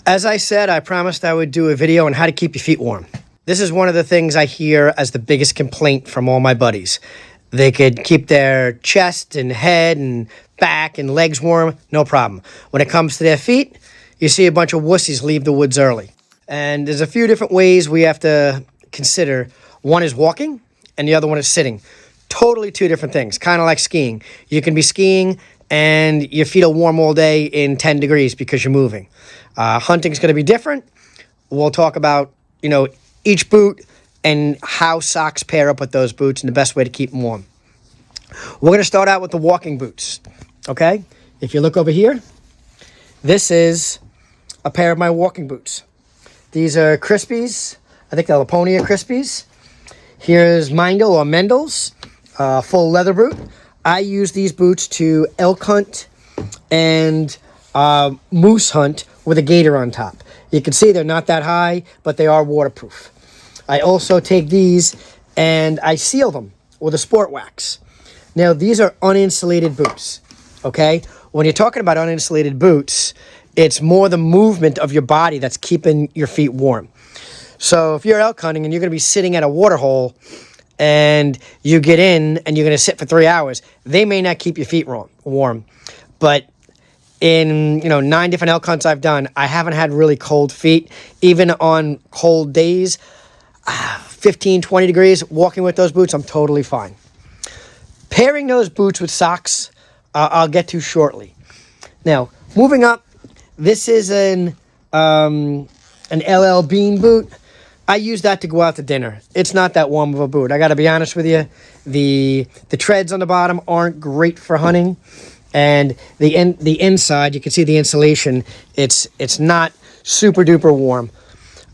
As I said, I promised I would do a video on how to keep your feet warm. This is one of the things I hear as the biggest complaint from all my buddies. They could keep their chest and head and back and legs warm, no problem. When it comes to their feet, you see a bunch of wussies leave the woods early. And there's a few different ways we have to consider. One is walking, and the other one is sitting. Totally two different things, kind of like skiing. You can be skiing and your feet will warm all day in 10 degrees because you're moving. Hunting's going to be different. We'll talk about, each boot and how socks pair up with those boots and the best way to keep them warm. We're going to start out with the walking boots, okay? If you look over here, this is a pair of my walking boots. These are Crispies. I think they're Laponia Crispies. Here's Mindel or Mendel's, full leather boot. I use these boots to elk hunt and moose hunt with a gator on top. You can see they're not that high, but they are waterproof. I also take these and I seal them with a sport wax. Now, these are uninsulated boots, okay? When you're talking about uninsulated boots, it's more the movement of your body that's keeping your feet warm. So if you're elk hunting and you're going to be sitting at a water hole and you get in and you're going to sit for 3 hours, they may not keep your feet warm. But in 9 different elk hunts I've done, I haven't had really cold feet. Even on cold days, 15, 20 degrees, walking with those boots, I'm totally fine. Pairing those boots with socks, I'll get to shortly. Now, moving up, this is an LL Bean boot. I use that to go out to dinner. It's not that warm of a boot. I got to be honest with you. The treads on the bottom aren't great for hunting. And the inside, you can see the insulation, it's not super duper warm.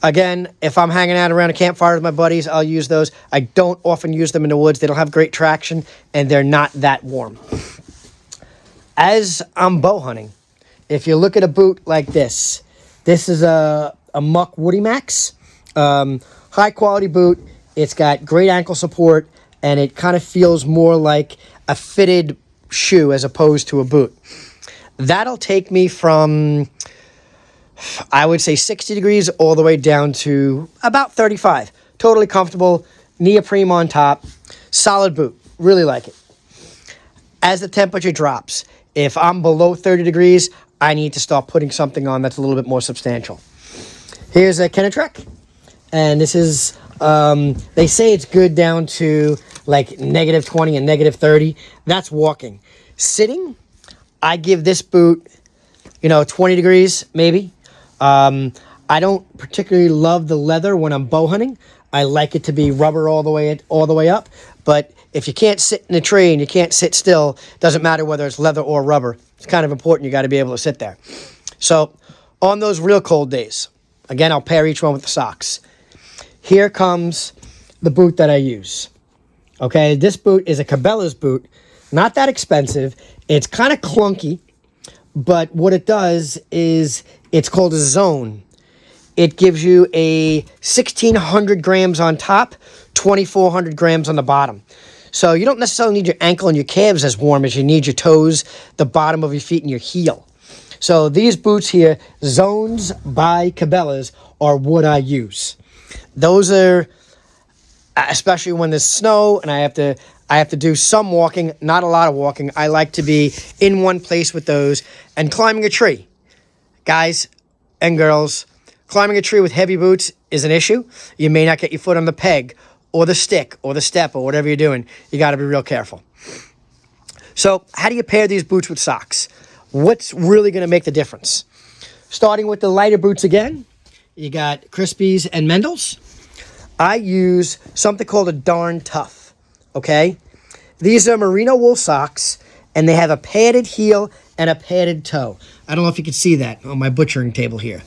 Again, if I'm hanging out around a campfire with my buddies, I'll use those. I don't often use them in the woods. They don't have great traction, and they're not that warm. As I'm bow hunting, if you look at a boot like this is a Muck Woody Max. High quality boot. It's got great ankle support, and it kind of feels more like a fitted shoe as opposed to a boot. That'll take me from, I would say, 60 degrees all the way down to about 35. Totally comfortable, neoprene on top, solid boot. Really like it. As the temperature drops, if I'm below 30 degrees, I need to start putting something on that's a little bit more substantial. Here's a Kenetrek, and this is, they say it's good down to like -20 and -30. That's walking. Sitting, I give this boot, 20 degrees maybe. I don't particularly love the leather when I'm bow hunting. I like it to be rubber all the way up. But if you can't sit in a tree and you can't sit still, doesn't matter whether it's leather or rubber. It's kind of important. You got to be able to sit there. So on those real cold days, again, I'll pair each one with the socks. Here comes the boot that I use. Okay, this boot is a Cabela's boot. Not that expensive. It's kind of clunky, but what it does is it's called a zone. It gives you a 1,600 grams on top, 2,400 grams on the bottom. So you don't necessarily need your ankle and your calves as warm as you need your toes, the bottom of your feet, and your heel. So these boots here, Zones by Cabela's, are what I use. Those are, especially when there's snow and I have to do some walking, not a lot of walking. I like to be in one place with those and climbing a tree. Guys and girls, climbing a tree with heavy boots is an issue. You may not get your foot on the peg or the stick or the step or whatever you're doing. You got to be real careful. So how do you pair these boots with socks? What's really going to make the difference? Starting with the lighter boots again, you got Crispies and Mendel's. I use something called a Darn Tough, okay? These are merino wool socks, and they have a padded heel and a padded toe. I don't know if you can see that on my butchering table here.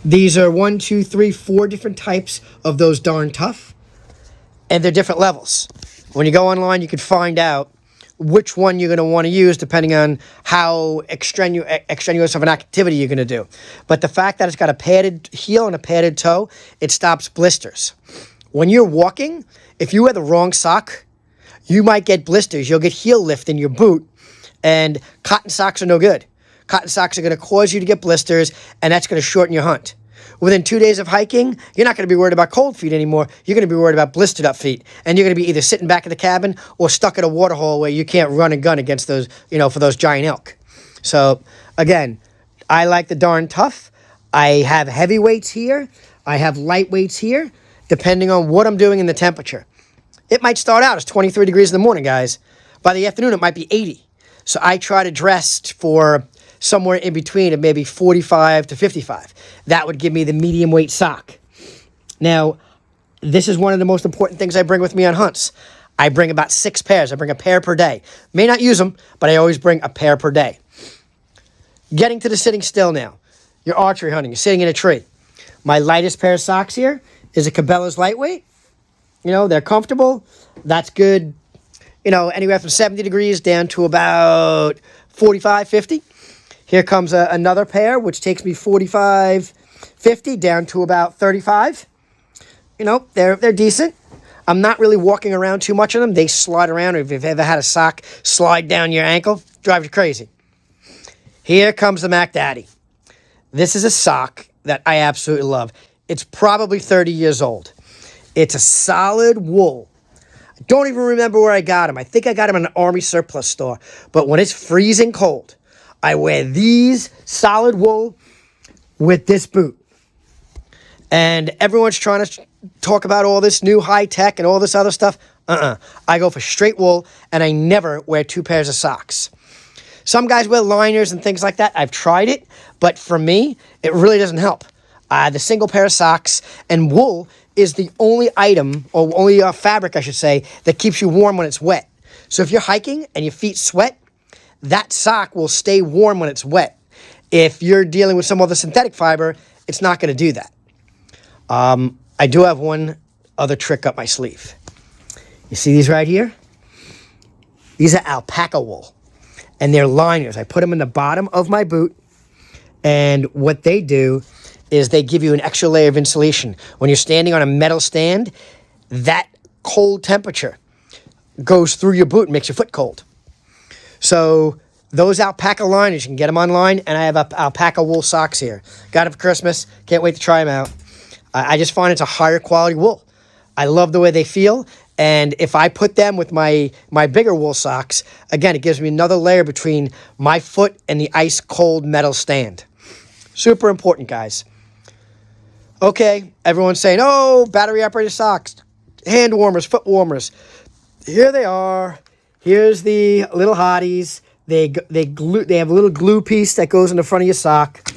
These are 1, 2, 3, 4 different types of those Darn Tough, and they're different levels. When you go online, you can find out which one you're going to want to use depending on how extraneous of an activity you're going to do. But the fact that it's got a padded heel and a padded toe, it stops blisters. When you're walking, if you wear the wrong sock, you might get blisters. You'll get heel lift in your boot, and cotton socks are no good. Cotton socks are going to cause you to get blisters, and that's going to shorten your hunt. Within 2 days of hiking, you're not going to be worried about cold feet anymore. You're going to be worried about blistered up feet. And you're going to be either sitting back in the cabin or stuck in a water hole where you can't run and gun against those, for those giant elk. So, again, I like the Darn Tough. I have heavy weights here. I have light weights here, depending on what I'm doing in the temperature. It might start out as 23 degrees in the morning, guys. By the afternoon, it might be 80. So I try to dress for somewhere in between of maybe 45 to 55. That would give me the medium weight sock. Now, this is one of the most important things I bring with me on hunts. I bring about 6 pairs. I bring a pair per day. May not use them, but I always bring a pair per day. Getting to the sitting still now. You're archery hunting. You're sitting in a tree. My lightest pair of socks here is a Cabela's lightweight. They're comfortable. That's good. Anywhere from 70 degrees down to about 45, 50. Here comes another pair, which takes me 45, 50 down to about 35. They're decent. I'm not really walking around too much in them. They slide around. If you've ever had a sock slide down your ankle, drives you crazy. Here comes the Mac Daddy. This is a sock that I absolutely love. It's probably 30 years old. It's a solid wool. I don't even remember where I got them. I think I got them in an Army surplus store. But when it's freezing cold, I wear these solid wool with this boot. And everyone's trying to talk about all this new high tech and all this other stuff. I go for straight wool, and I never wear 2 pairs of socks. Some guys wear liners and things like that. I've tried it, but for me, it really doesn't help. The single pair of socks and wool is the only item, or only fabric, I should say, that keeps you warm when it's wet. So if you're hiking and your feet sweat, that sock will stay warm when it's wet. If you're dealing with some other synthetic fiber, it's not going to do that. I do have one other trick up my sleeve. You see these right here? These are alpaca wool, and they're liners. I put them in the bottom of my boot, and what they do is they give you an extra layer of insulation. When you're standing on a metal stand, that cold temperature goes through your boot and makes your foot cold. So those alpaca liners, you can get them online, and I have alpaca wool socks here. Got them for Christmas. Can't wait to try them out. I just find it's a higher quality wool. I love the way they feel, and if I put them with my bigger wool socks, again, it gives me another layer between my foot and the ice cold metal stand. Super important, guys. Okay, everyone's saying, oh, battery operated socks, hand warmers, foot warmers. Here they are. Here's the little hotties. They have a little glue piece that goes in the front of your sock.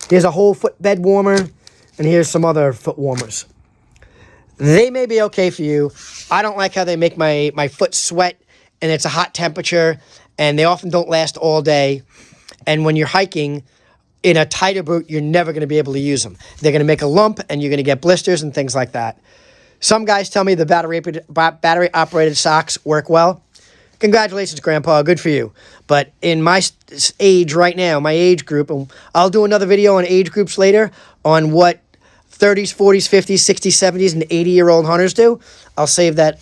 Here's a whole foot bed warmer, and here's some other foot warmers. They may be okay for you. I don't like how they make my foot sweat, and it's a hot temperature, and they often don't last all day. And when you're hiking in a tighter boot, you're never going to be able to use them. They're going to make a lump, and you're going to get blisters and things like that. Some guys tell me the battery-operated socks work well. Congratulations, Grandpa. Good for you. But in my age right now, my age group, and I'll do another video on age groups later on what 30s, 40s, 50s, 60s, 70s, and 80-year-old hunters do. I'll save that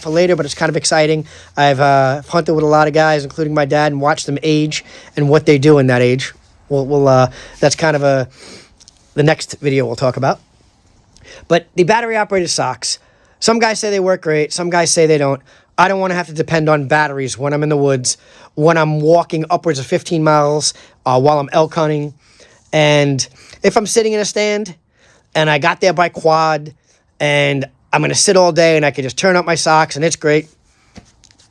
for later, but it's kind of exciting. I've hunted with a lot of guys, including my dad, and watched them age and what they do in that age. That's kind of the next video we'll talk about. But the battery-operated socks, some guys say they work great. Some guys say they don't. I don't want to have to depend on batteries when I'm in the woods, when I'm walking upwards of 15 miles, while I'm elk hunting. And if I'm sitting in a stand and I got there by quad and I'm going to sit all day and I can just turn up my socks and it's great,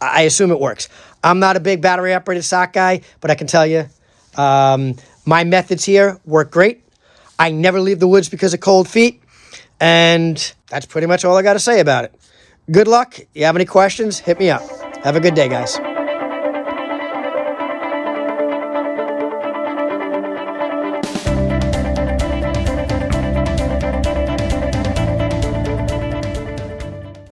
I assume it works. I'm not a big battery-operated sock guy, but I can tell you my methods here work great. I never leave the woods because of cold feet. And that's pretty much all I got to say about it. Good luck. You have any questions, hit me up. Have a good day, guys.